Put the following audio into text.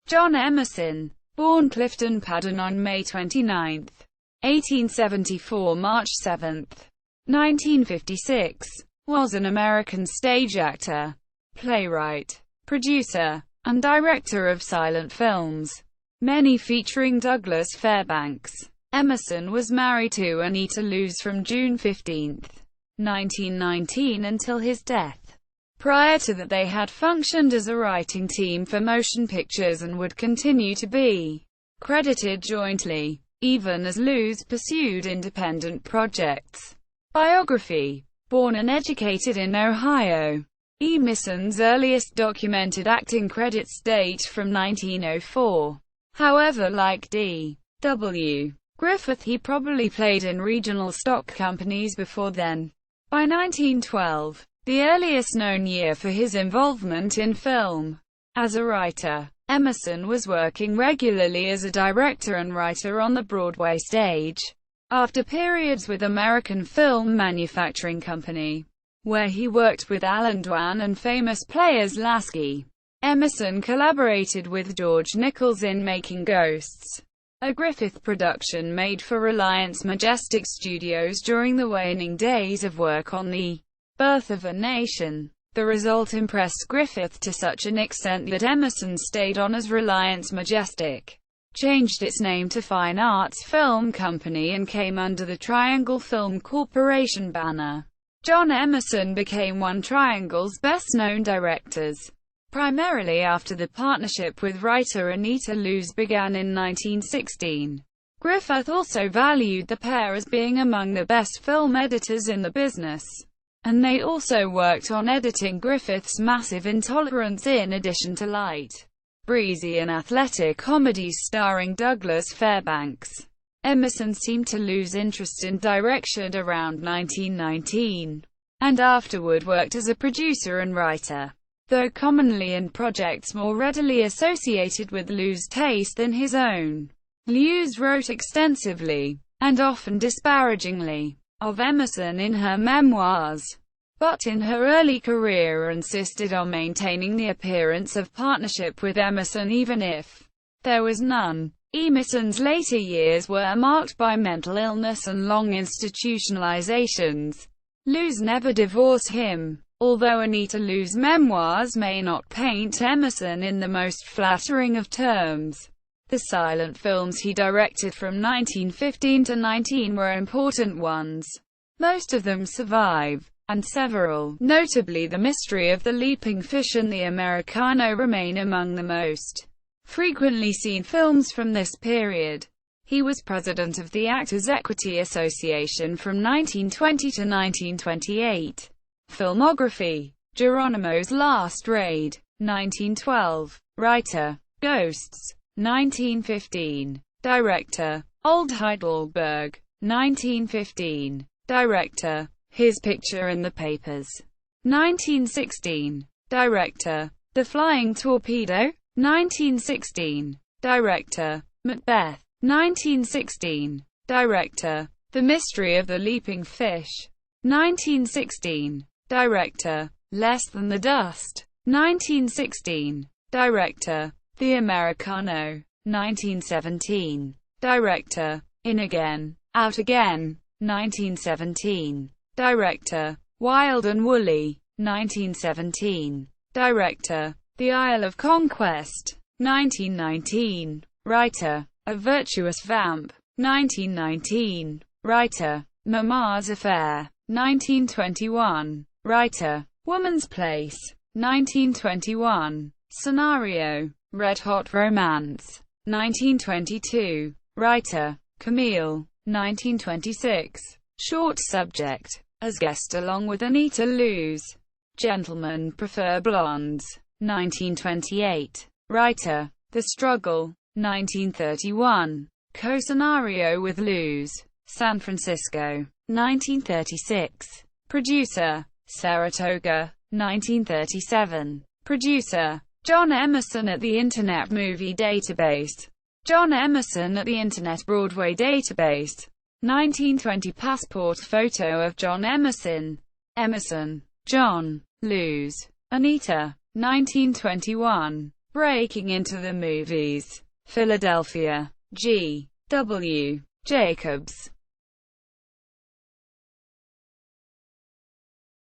John Emerson, born Clifton Paden on May 29, 1874 March 7, 1956, was an American stage actor, playwright, producer, and director of silent films, many featuring Douglas Fairbanks. Emerson was married to Anita Loos from June 15, 1919 until his death. Prior to that, they had functioned as a writing team for motion pictures and would continue to be credited jointly, even as Loos pursued independent projects. Biography. Born and educated in Ohio, Emerson's earliest documented acting credits date from 1904. However, like D.W. Griffith, he probably played in regional stock companies before then. By 1912, the earliest known year for his involvement in film. As a writer, Emerson was working regularly as a director and writer on the Broadway stage, after periods with American Film Manufacturing Company, where he worked with Alan Dwan and famous players Lasky. Emerson collaborated with George Nichols in Making Ghosts, a Griffith production made for Reliance Majestic Studios during the waning days of work on The Birth of a Nation. The result impressed Griffith to such an extent that Emerson stayed on as Reliance Majestic, changed its name to Fine Arts Film Company, and came under the Triangle Film Corporation banner. John Emerson became one of Triangle's best-known directors, primarily after the partnership with writer Anita Loos began in 1916. Griffith also valued the pair as being among the best film editors in the business, and they also worked on editing Griffith's Massive Intolerance in addition to light, breezy and athletic comedies starring Douglas Fairbanks. Emerson seemed to lose interest in direction around 1919, and afterward worked as a producer and writer, though commonly in projects more readily associated with Loos' taste than his own. Loos wrote extensively, and often disparagingly, of Emerson in her memoirs, but in her early career insisted on maintaining the appearance of partnership with Emerson even if there was none. Emerson's later years were marked by mental illness and long institutionalizations. Loos never divorced him, although Anita Loos' memoirs may not paint Emerson in the most flattering of terms. The silent films he directed from 1915 to 19 were important ones. Most of them survive, and several, notably The Mystery of the Leaping Fish and The Americano, remain among the most frequently seen films from this period. He was president of the Actors' Equity Association from 1920 to 1928. Filmography. Geronimo's Last Raid, 1912. Writer. Ghosts, 1915. Director. Old Heidelberg, 1915. Director. His Picture in the Papers, 1916. Director. The Flying Torpedo, 1916. Director. Macbeth, 1916. Director. The Mystery of the Leaping Fish, 1916. Director. Less Than the Dust, 1916. Director. The Americano, 1917. Director. In Again, Out Again, 1917. Director. Wild and Woolly, 1917. Director. The Isle of Conquest, 1919. Writer. A Virtuous Vamp, 1919. Writer. Mama's Affair, 1921. Writer. Woman's Place, 1921. Scenario. Red Hot Romance, 1922. Writer. Camille, 1926. Short Subject. As guest along with Anita Loos. Gentlemen Prefer Blondes, 1928. Writer. The Struggle, 1931. Co-scenario with Loos. San Francisco, 1936. Producer. Saratoga, 1937. Producer. John Emerson at the Internet Movie Database. John Emerson at the Internet Broadway Database. 1920 Passport photo of John Emerson. Emerson. John. Loos. Anita. 1921. Breaking into the Movies. Philadelphia. G. W. Jacobs.